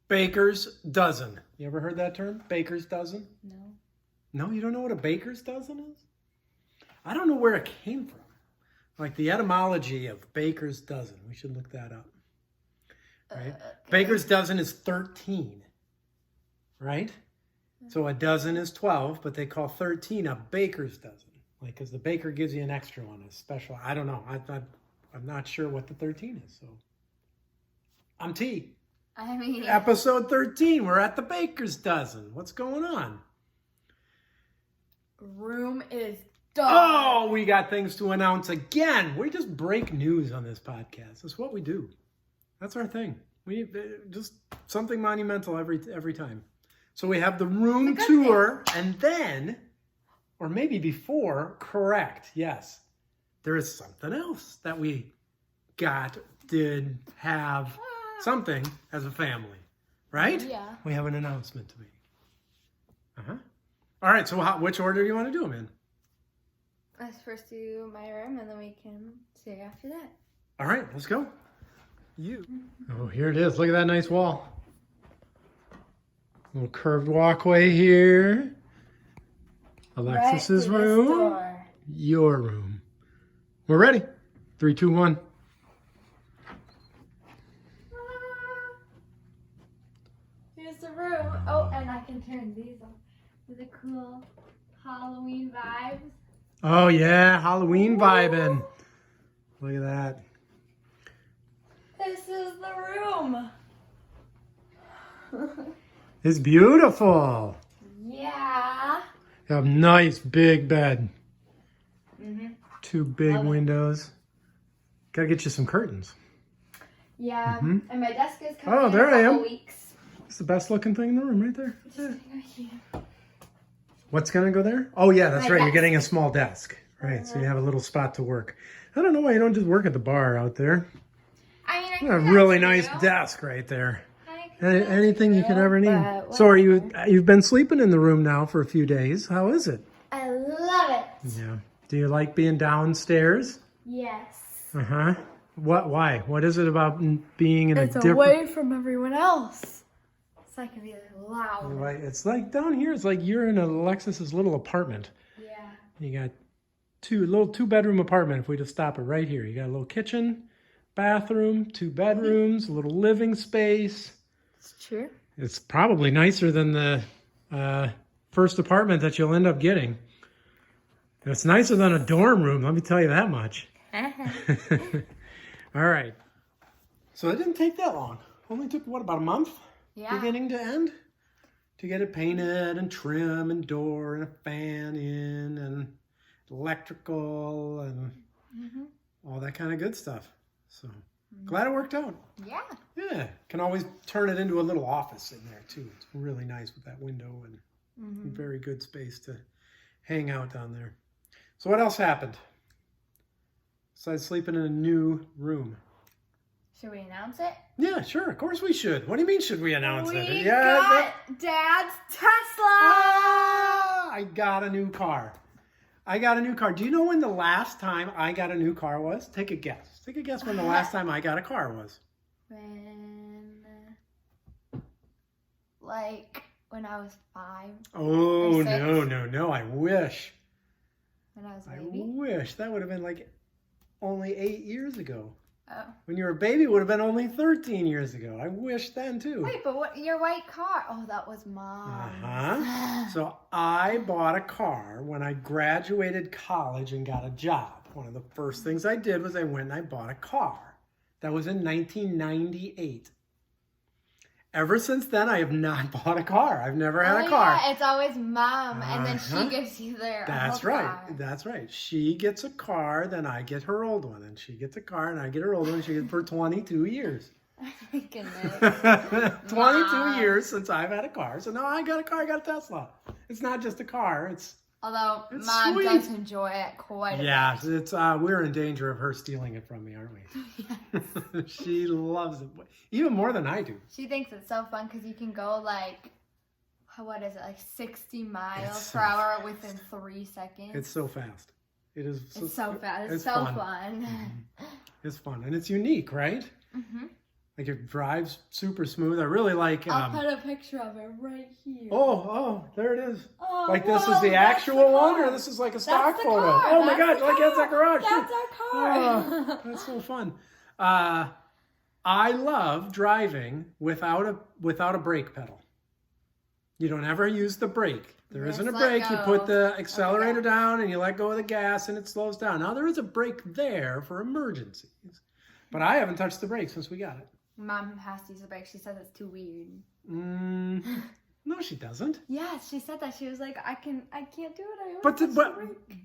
Baker's dozen. You ever heard that term? Baker's dozen? No. No, you don't know what a baker's dozen is? I don't know where it came from. Like the etymology of baker's dozen. We should look that up. Right? Baker's dozen is 13. Right? So a dozen is 12, but they call 13 a baker's dozen. Like, because the baker gives you an extra one, a special. I don't know. I'm not sure what the 13 is. So I'm T. I mean, Episode 13. We're at the baker's dozen. What's going on? room is done. Oh, we got things to announce again. We just break news on this podcast. That's what we do. That's our thing. We just something monumental every time. So we have the room tour, and then, or maybe before, correct, yes, there is something else that we did have something as a family, right? Yeah. We have an announcement to make. Uh-huh. All right, so which order do you want to do them in? Let's first do my room, and then we can say after that. All right, let's go. Oh, here it is. Look at that nice wall. Little curved walkway here. Alexis's Right to this room. door. Your room. We're ready. 3, 2, 1. Here's the room. Oh, and I can turn these on with the cool Halloween vibes. Oh, yeah. Halloween vibing. Look at that. This is the room. It's beautiful. Yeah. You have a nice big bed. Mhm. 2 big Love it. windows. Got to get you some curtains. Yeah. Mhm. And my desk is coming Oh, in there a I couple am. weeks. It's the best looking thing in the room right there. Just right here. What's going to go there? Oh, yeah, that's My right. You're desk. getting a small desk. Right, so you have a little spot to work. I don't know why you don't just work at the bar out there. I mean, I A could really do nice that desk right there. too. I could do Anything you that could too, ever need. but So whatever. you've been sleeping in the room now for a few days. How is it? I love it. Yeah. Do you like being downstairs? Yes. Uh-huh. Why? What is it about being in It's a different... away from everyone else. So I can be loud. Right. It's like down here, it's like you're in Alexis's little apartment. Yeah. You got two bedroom apartment if we just stop it right here. You got a little kitchen, bathroom, 2 bedrooms, a little living space. It's true. It's probably nicer than the first apartment that you'll end up getting. It's nicer than a dorm room, let me tell you that much. All right. So it didn't take that long. Only took, about a month? Yeah. Beginning to end? To get it painted and trim and door and a fan in and electrical and all that kind of good stuff. So glad it worked out. Yeah. Yeah, can always turn it into a little office in there too. It's really nice with that window and very good space to hang out down there. So what else happened? Besides sleeping in a new room. Should we announce it? Yeah, sure. Of course we should. What do you mean should we announce it? We Yeah, got Dad's Tesla. I got a new car. Do you know when the last time I got a new car was? Take a guess. Take a guess when the last time I got a car was. When I was 5. Oh, Or 6. no. I wish. When I was a I baby. wish. That would have been like only 8 years ago. Oh. When you were a baby, it would have been only 13 years ago. I wish then too. Wait, but what? Your white car? Oh, that was Mom's. So I bought a car when I graduated college and got a job. One of the first things I did was I went and I bought a car. That was in 1998. Ever since then, I have not bought a car. I've never had a car. Yeah, it's always Mom, and then she Uh-huh. gives you their That's old right. car. That's right. She gets a car, then I get her old one. And she gets a car, and I get her old one. She gets it for 22 years. Oh my goodness. 22 Mom. years since I've had a car. So now I got a car, I got a Tesla. It's not just a car. Although It's Mom sweet. does enjoy it quite a Yeah, bit. it's we're in danger of her stealing it from me, aren't we? She loves it. Even more than I do. She thinks it's so fun because you can go like 60 miles It's per so hour within 3 seconds. It's so fast. It is It's so fast. It's so fun. It's fun. And it's unique, right? Like it drives super smooth. I really like. I'll put a picture of it right here. Oh, there it is. Oh, Like this is whoa, the that's actual the one, car. or this is like a stock That's the photo? car. Oh my That's God! the Like that's our car. garage. That's our car. Oh, that's so fun. I love driving without a brake pedal. You don't ever use the brake. There Just isn't a let brake. You go. put the accelerator Okay. down and you let go of the gas and it slows down. Now there is a brake there for emergencies, but I haven't touched the brake since we got it. Mom has to use the brake. She says it's too weird. No, she doesn't. Yeah, she said that. She was like, I can't do it. I always But touch the brake.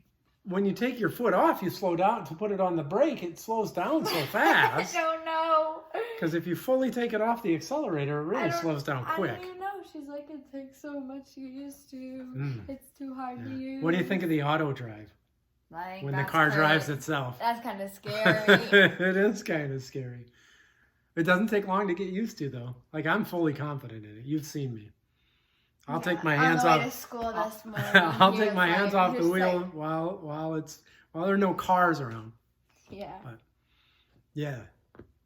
when you take your foot off, you slow down. To put it on the brake, it slows down so I fast. don't know. Because if you fully take it off the accelerator, it really slows down quick. I don't even know. She's like, it takes so much to get used to. It's too hard to use. What do you think of the auto drive? Like, When the that's car kinda- drives itself. That's kind of scary. It is kind of scary. It doesn't take long to get used to, though. Like, I'm fully confident in it. You've seen me. I'll take my hands on the way to off. school this morning. I'll he take was my like- hands off he the was wheel like- while there are no cars around. Yeah. Yeah,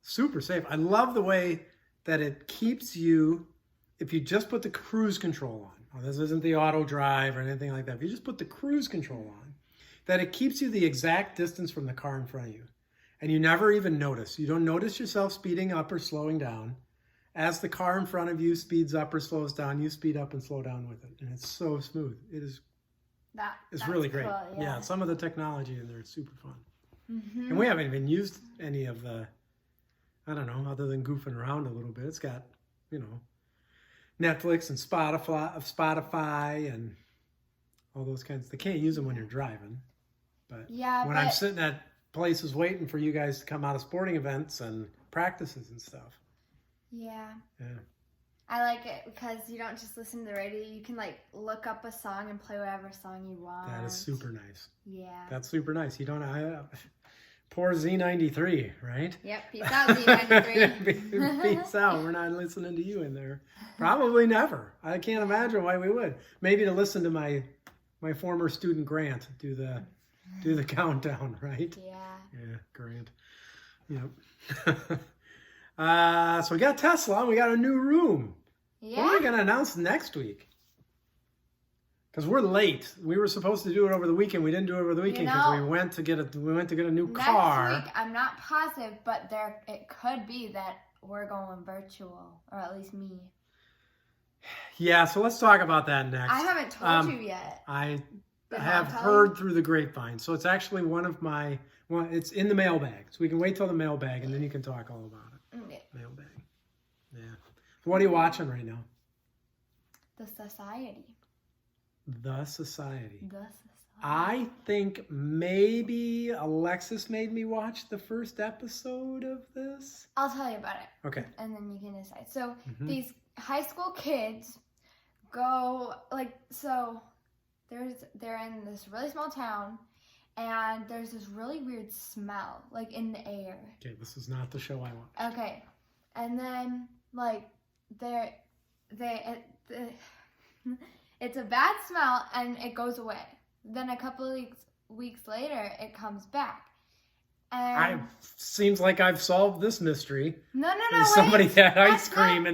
super safe. I love the way that it keeps you, if you just put the cruise control on, this isn't the auto drive or anything like that, if you just put the cruise control on, that it keeps you the exact distance from the car in front of you. And you never even notice. You don't notice yourself speeding up or slowing down. As the car in front of you speeds up or slows down, you speed up and slow down with it. And it's so smooth. It's That's really great. cool, Yeah, some of the technology in there is super fun. Mm-hmm. And we haven't even used any of the, I don't know, other than goofing around a little bit. It's got, Netflix and Spotify and all those kinds. They can't use them when you're driving. But Yeah, when I'm sitting at places waiting for you guys to come out of sporting events and practices and stuff. Yeah. Yeah. I like it because you don't just listen to the radio. You can like look up a song and play whatever song you want. That is super nice. Yeah. That's super nice. You don't, poor Z93, right? Yep. Peace out, Z93. Peace out. We're not listening to you in there. Probably never. I can't imagine why we would. Maybe to listen to my former student Grant do the countdown, right? Yeah. Yeah, Grant. Yep. So we got Tesla and we got a new room. Yeah. What are we going to announce next week? Because we're late. We were supposed to do it over the weekend. We didn't do it over the weekend because we went to get a new car. Next week, I'm not positive, but it could be that we're going virtual, or at least me. Yeah, so let's talk about that next. I haven't told you yet. I Did have Mom tell heard you? through the grapevine. So it's actually it's in the mailbag. So we can wait till the mailbag and then you can talk all about it. Okay. Mailbag. Yeah. So what are you watching right now? The Society. The Society. The Society. I think maybe Alexis made me watch the first episode of this. I'll tell you about it. Okay. And then you can decide. So Mhm. these high school kids go they're in this really small town, and there's this really weird smell like in the air. Okay, this is not the show I want. Okay, and then like it's a bad smell and it goes away. Then a couple of weeks later, it comes back. And Seems like I've solved this mystery. no, Somebody wait. had ice That's not- cream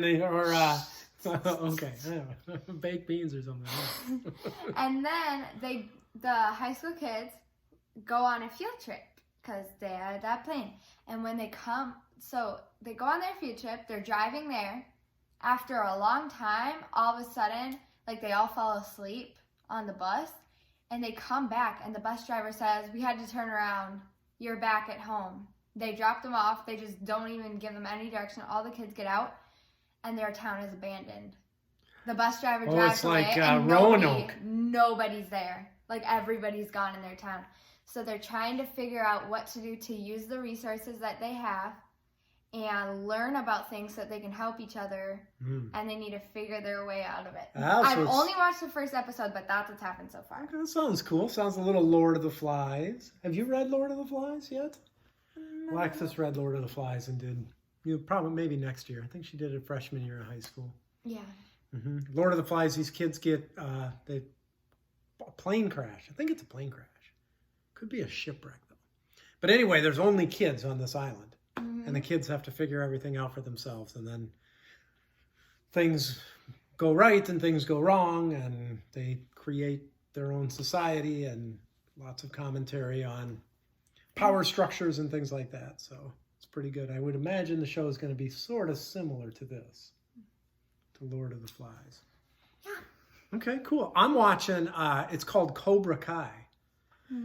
okay, I don't know. Baked beans or something. And then the high school kids go on a field trip because they had that plane. And when they they go on their field trip, they're driving there. After a long time, all of a sudden, like they all fall asleep on the bus, and they come back, and the bus driver says, "We had to turn around. You're back at home." They drop them off. They just don't even give them any direction. All the kids get out, and their town is abandoned. The bus driver drives it's away, like and Roanoke. nobody's there. Like everybody's gone in their town. So they're trying to figure out what to do to use the resources that they have and learn about things so that they can help each other, and they need to figure their way out of it. I've only watched the first episode, but that's what's happened so far. That sounds cool. Sounds a little Lord of the Flies. Have you read Lord of the Flies yet? No. Alexis read Lord of the Flies and did, probably maybe next year. I think she did it freshman year of high school. Yeah. Lord of the Flies, these kids get a plane crash. I think it's a plane crash. Could be a shipwreck, though. But anyway, there's only kids on this island. and the kids have to figure everything out for themselves, and then things go right and things go wrong, and they create their own society, and lots of commentary on power structures and things like that. So it's pretty good. I would imagine the show is going to be sort of similar to this, to Lord of the Flies. Yeah. Okay, cool. I'm watching, it's called Cobra Kai.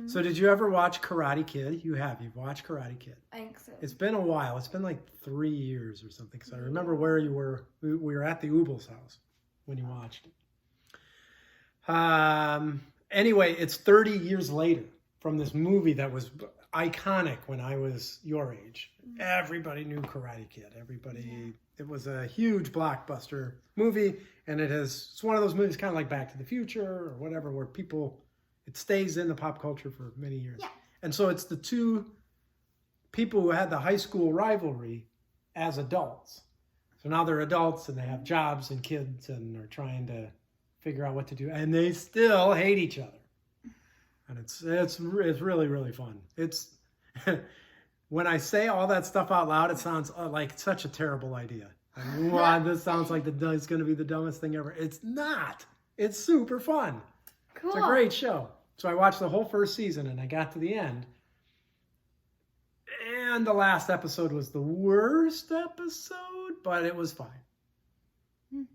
So did you ever watch Karate Kid? You have. You've watched Karate Kid. I think so. It's been a while. It's been like 3 years or something. Because I remember where you were. We were at the Ubel's house when you watched it. Anyway, it's 30 years later from this movie that was iconic when I was your age. Everybody knew Karate Kid. Everybody. It was a huge blockbuster movie, and it's one of those movies kind of like Back to the Future or whatever, where it stays in the pop culture for many years. Yeah. And so it's the two people who had the high school rivalry as adults. So now they're adults and they have jobs and kids and are trying to figure out what to do, and they still hate each other. And it's really, really fun. It's when I say all that stuff out loud, it sounds like such a terrible idea. Like, wow, this sounds like it's going to be the dumbest thing ever. It's not. It's super fun. Cool. It's a great show. So I watched the whole first season and I got to the end. And the last episode was the worst episode, but it was fine.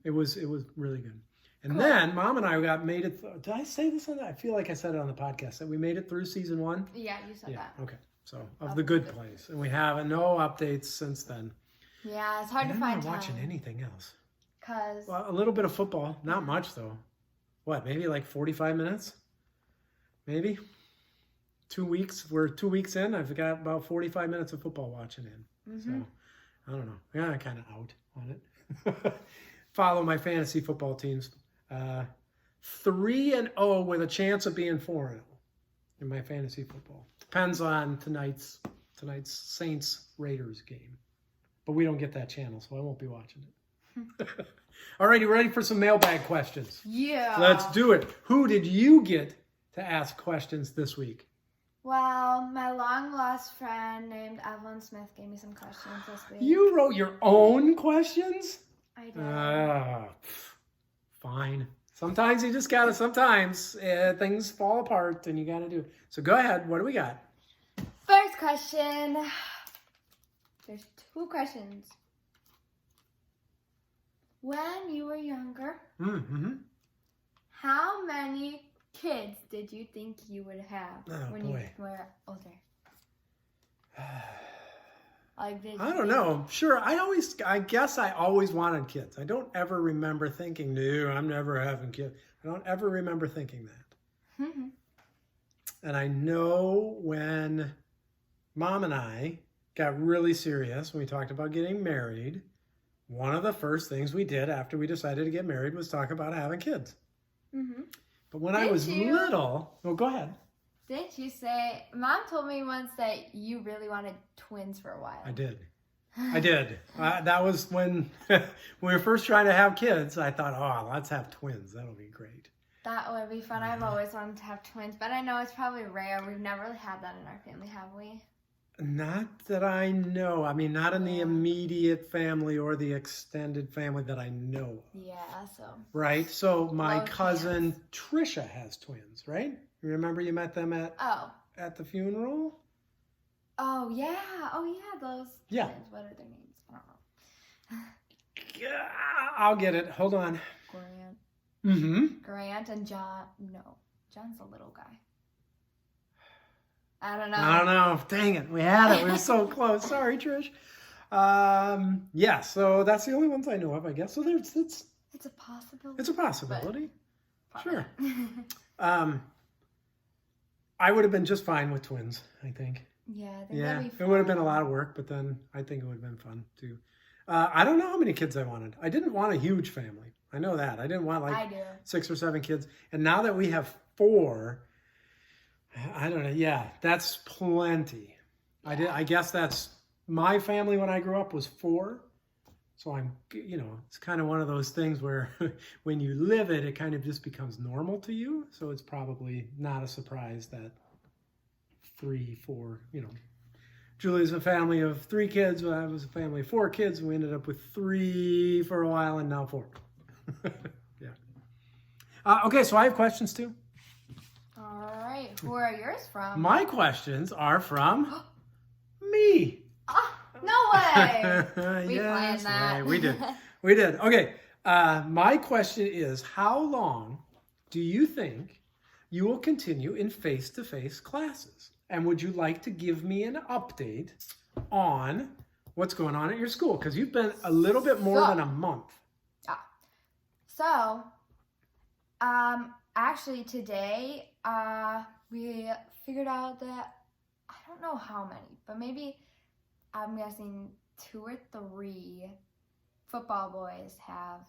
It was really good. And Cool. then Mom and I made it. Did I say this on that? I feel like I said it on the podcast that we made it through season 1. Yeah, you said that. Okay. So of The Good Place, and we have no updates since then. Yeah, it's hard to I'm find not time. watching anything else. Cause Well, a little bit of football, not much though. What? Maybe like 45 minutes. Maybe 2 weeks. We're 2 weeks in. I've got about 45 minutes of football watching in. So I don't know. Yeah, I'm kind of out on it. Follow my fantasy football teams. 3-0 with a chance of being 4-0 in my fantasy football. Depends on tonight's Saints Raiders game, but we don't get that channel, so I won't be watching it. All right, you ready for some mailbag questions? yeah. Let's do it. Who did you get to ask questions this week? Well, my long lost friend named Evelyn Smith gave me some questions this week. You wrote your own questions? I did. Fine. Sometimes you just gotta, things fall apart and you gotta do it. So go ahead, what do we got? First question. There's 2 questions. When you were younger, Mm-hmm. how many kids did you think you would have when boy. you were older? Like, did I you don't think- know. Sure, I guess I always wanted kids. I don't ever remember thinking, no, I'm never having kids. I don't ever remember thinking that. Mhm. And I know when Mom and I got really serious, when we talked about getting married, one of the first things we did after we decided to get married was talk about having kids. Mhm. But when I Did was you? little, go ahead. Didn't you say, Mom told me once that you really wanted twins for a while. I did. That was when we were first trying to have kids. I thought, oh, let's have twins. That'll be great. That would be fun. I've always wanted to have twins, but I know it's probably rare. We've never really had that in our family, have we? Not that I know. I mean, not in the immediate family or the extended family that I know of. Yeah, so. Right? So my Low cousin Trisha has twins, right? You remember you met them Oh. at the funeral? Oh, yeah. Oh, yeah, those Yeah. twins. What are their names? I don't know. Yeah, I'll get it. Hold on. Grant. Mm-hmm. Grant and John. No. John's the little guy. I don't know. I don't know. Dang it. We had it. We were so close. Sorry, Trish. Yeah, so that's the only ones I know of, I guess. So it's It's a possibility. a possibility. Sure. Probably. I would have been just fine with twins, I think. Yeah, I think Yeah, that'd be it would have fun. been a lot of work, but then I think it would have been fun too. I don't know how many kids I wanted. I didn't want a huge family. I know that. I didn't want I like do. 6 or 7 kids. And now that we have 4, I don't know. Yeah, that's plenty. I guess that's my family when I grew up was 4. So it's kind of one of those things where when you live it, it kind of just becomes normal to you. So it's probably not a surprise that 3, 4, Julie's a family of 3 kids. I was a family of 4 kids. We ended up with 3 for a while and now 4. Yeah. Okay, so I have questions too. All right. Who are yours from? My questions are from me. Oh, no way. We planned that. Right, we did. We did. Okay. My question is, how long do you think you will continue in face-to-face classes? And would you like to give me an update on what's going on at your school? Because you've been a little bit more than a month. So, actually today, we figured out that, I don't know how many, but maybe I'm guessing 2 or 3 football boys have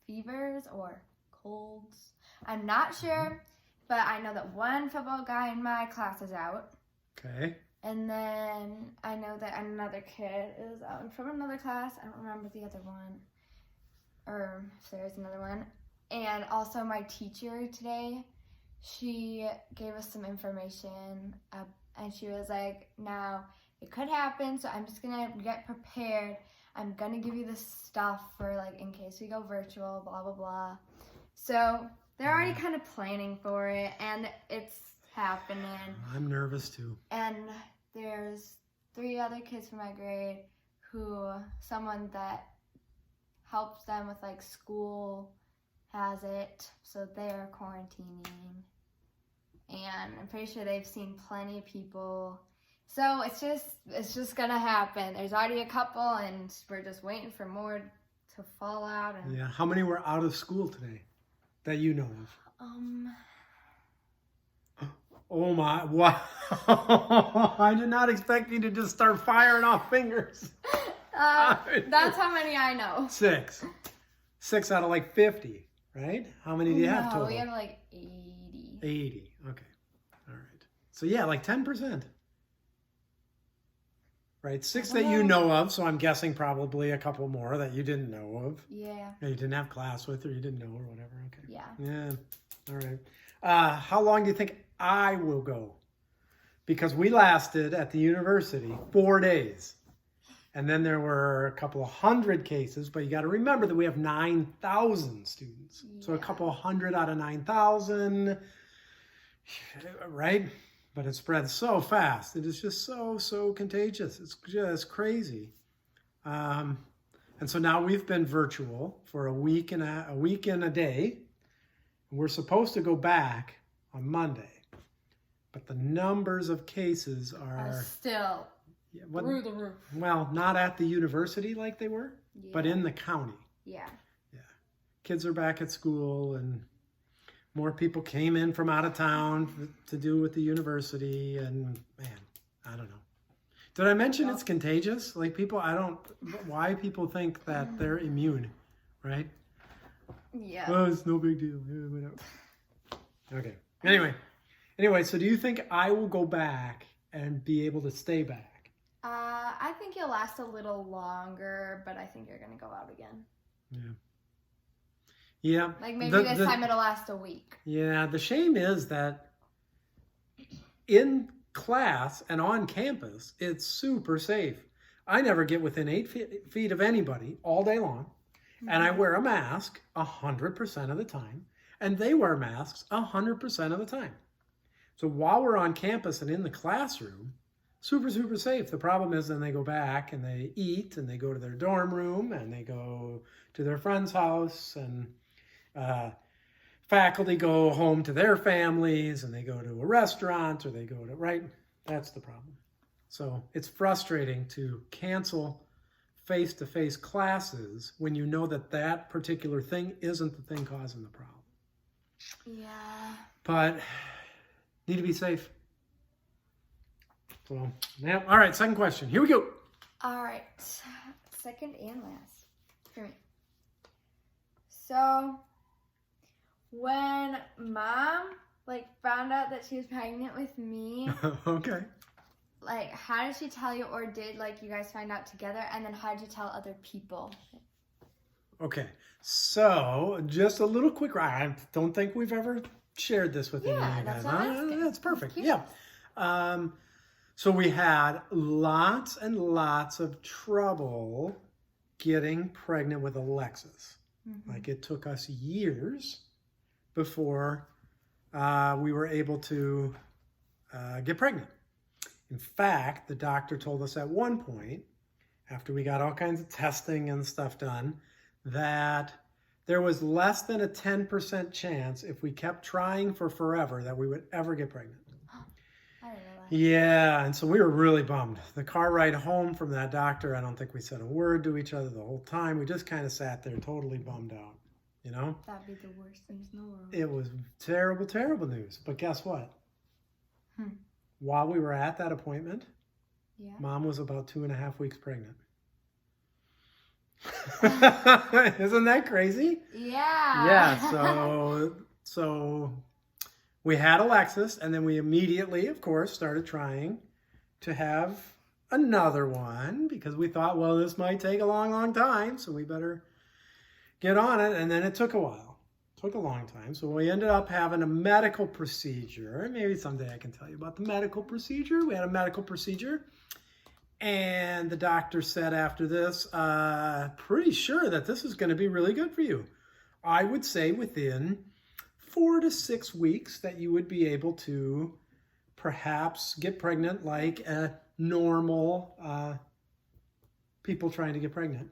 fevers or colds. I'm not sure, but I know that one football guy in my class is out. Okay. And then I know that another kid is out from another class. I don't remember the other one, or if there is another one. And also my teacher today, she gave us some information, and she was like, now it could happen, so I'm just gonna get prepared. I'm gonna give you the stuff for like in case we go virtual, blah blah blah. So they're already kind of planning for it, and it's happening. I'm nervous too. And there's 3 other kids from my grade who someone that helps them with like school has it, so they're quarantining. And I'm pretty sure they've seen plenty of people. So it's just gonna happen. There's already a couple, and we're just waiting for more to fall out. And Yeah. How many were out of school today that you know of? Oh my, wow. I did not expect you to just start firing off fingers. That's how many I know. 6. 6 out of like 50, right? How many do you have total? We have like 80. 80, okay. All right. So yeah, like 10%. Right, 6 that you know of, so I'm guessing probably a couple more that you didn't know of. Yeah. Or you didn't have class with, or you didn't know, or whatever, okay. Yeah. Yeah, all right. How long do you think I will go? Because we lasted at the university 4 days. And then there were a couple of 100 cases, but you got to remember that we have 9,000 students. Yeah. So a couple of 100 out of 9,000, right? But it spreads so fast. It is just so contagious. It's just crazy. And so now we've been virtual for a week and a day. We're supposed to go back on Monday, but the numbers of cases are still through the roof. Well, not at the university like they were, but in the county. Yeah. Yeah. Kids are back at school, and more people came in from out of town to do with the university, and man, I don't know. Did I mention it's contagious? Like why people think that they're immune, right? Yeah. Oh, it's no big deal. Yeah, whatever. Okay. Anyway, so do you think I will go back and be able to stay back? I think you'll last a little longer, but I think you're going to go out again. Yeah. Yeah. Like maybe this time it'll last a week. Yeah. The shame is that in class and on campus, it's super safe. I never get within 8 feet of anybody all day long. And I wear a mask 100% of the time. And they wear masks 100% of the time. So while we're on campus and in the classroom, super safe. The problem is then they go back and they eat and they go to their dorm room and they go to their friend's house, and faculty go home to their families and they go to a restaurant, or they go to, right? That's the problem. So it's frustrating to cancel face-to-face classes when you know that particular thing isn't the thing causing the problem. Yeah. But need to be safe. So, yeah. All right, second question. Here we go. All right. Second and last for me. So, when Mom, found out that she was pregnant with me, Okay. How did she tell you, or did, you guys find out together, and then how did you tell other people? Okay. So, just a little quick, I don't think we've ever shared this with any of you guys. That's what I'm asking. That's perfect. Yeah. So we had lots and lots of trouble getting pregnant with Alexis. Mm-hmm. Like it took us years before we were able to get pregnant. In fact, the doctor told us at one point, after we got all kinds of testing and stuff done, that there was less than a 10% chance if we kept trying for forever that we would ever get pregnant. I didn't know that. Yeah, and so we were really bummed. The car ride home from that doctor, I don't think we said a word to each other the whole time. We just kind of sat there totally bummed out, you know? That'd be the worst news in the world. It was terrible, terrible news. But guess what? Hmm. While we were at that appointment, Yeah. Mom was about 2.5 weeks pregnant. Isn't that crazy? Yeah. Yeah, so we had Alexis, and then we immediately, of course, started trying to have another one because we thought, well, this might take a long, long time, so we better get on it. And then it took a while. It took a long time. So we ended up having a medical procedure. Maybe someday I can tell you about the medical procedure. We had a medical procedure. And the doctor said after this, pretty sure that this is going to be really good for you. I would say within 4 to 6 weeks that you would be able to perhaps get pregnant like a normal people trying to get pregnant.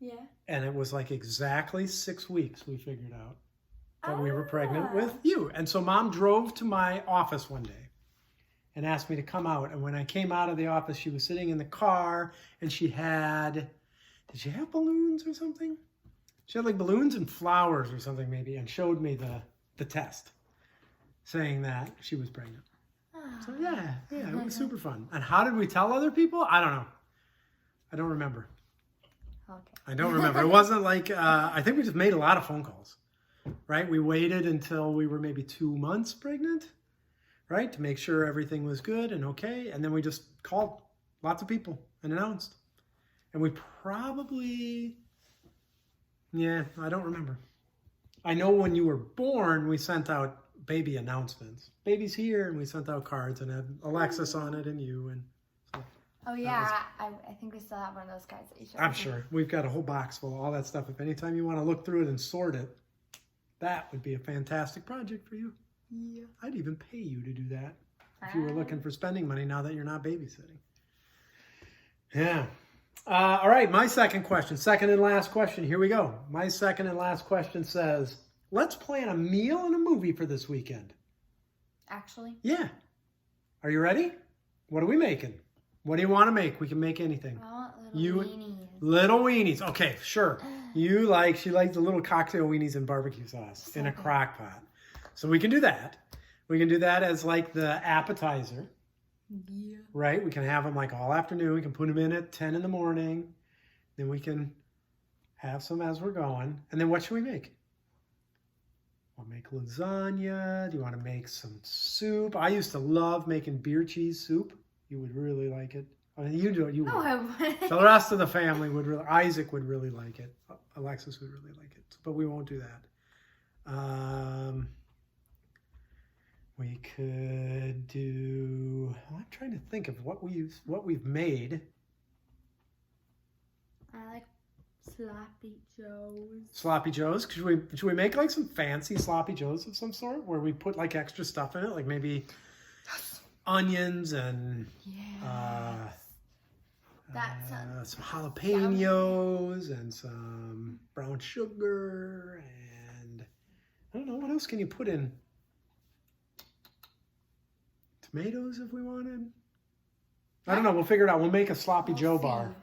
Yeah. And it was like exactly 6 weeks we figured out that we were pregnant Ah. with you. And so Mom drove to my office one day and asked me to come out. And when I came out of the office, she was sitting in the car and she had, did she have balloons or something? She had like balloons and flowers or something maybe, and showed me the test saying that she was pregnant. So yeah, it was super fun. And how did we tell other people? I don't know. I don't remember. Okay. I don't remember. It wasn't like, I think we just made a lot of phone calls, right? We waited until we were maybe 2 months pregnant, right? To make sure everything was good and okay. And then we just called lots of people and announced. And we probably, yeah, I don't remember. I know when you were born, we sent out baby announcements. Baby's here, and we sent out cards and had Alexis on it and you. And so Oh yeah, I think we still have one of those cards that you showed I'm me. sure we've got a whole box full of all that stuff. If anytime you want to look through it and sort it, that would be a fantastic project for you. Yeah. I'd even pay you to do that if you were looking for spending money now that you're not babysitting. Yeah. All right, my second and last question. Here we go. My second and last question says, let's plan a meal and a movie for this weekend. Actually. Yeah. Are you ready? What are we making? What do you want to make? We can make anything. I want little You- weenies. Little weenies. Okay, sure. She likes the little cocktail weenies and barbecue sauce in a Okay. crock pot. So we can do that. We can do that as like the appetizer, Yeah. right? We can have them like all afternoon. We can put them in at 10 in the morning. Then we can have some as we're going. And then what should we make? I'll make lasagna. Do you want to make some soup? I used to love making beer cheese soup. You would really like it. I mean, you do it. You would. No, I wouldn't. The rest of the family would really, Isaac would really like it. Alexis would really like it, but we won't do that. We could do, I'm trying to think of what we've made. I like sloppy joes. Sloppy joes. Should we make like some fancy sloppy joes of some sort where we put like extra stuff in it, like maybe onions and Yeah. That sounds some jalapenos and some brown sugar and I don't know, what else can you put in? Tomatoes if we wanted. I don't know, we'll figure it out. We'll make a sloppy Joe bar.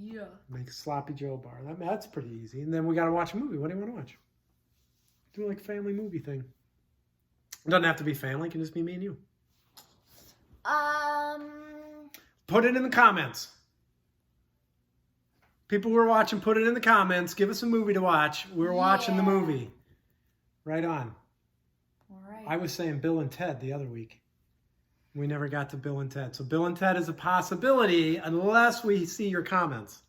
Yeah. Make a sloppy Joe bar. That's pretty easy. And then we got to watch a movie. What do you want to watch? Do like a family movie thing. It doesn't have to be family. It can just be me and you. Put it in the comments. People who are watching, put it in the comments. Give us a movie to watch. We're watching the Yeah. movie. Right on. All right. I was saying Bill and Ted the other week. We never got to Bill and Ted. So Bill and Ted is a possibility unless we see your comments.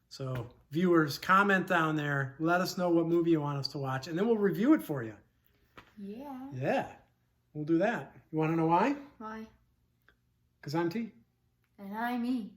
So viewers, comment down there. Let us know what movie you want us to watch. And then we'll review it for you. Yeah. Yeah, we'll do that. You want to know why? Why? Because I'm T. And I'm E.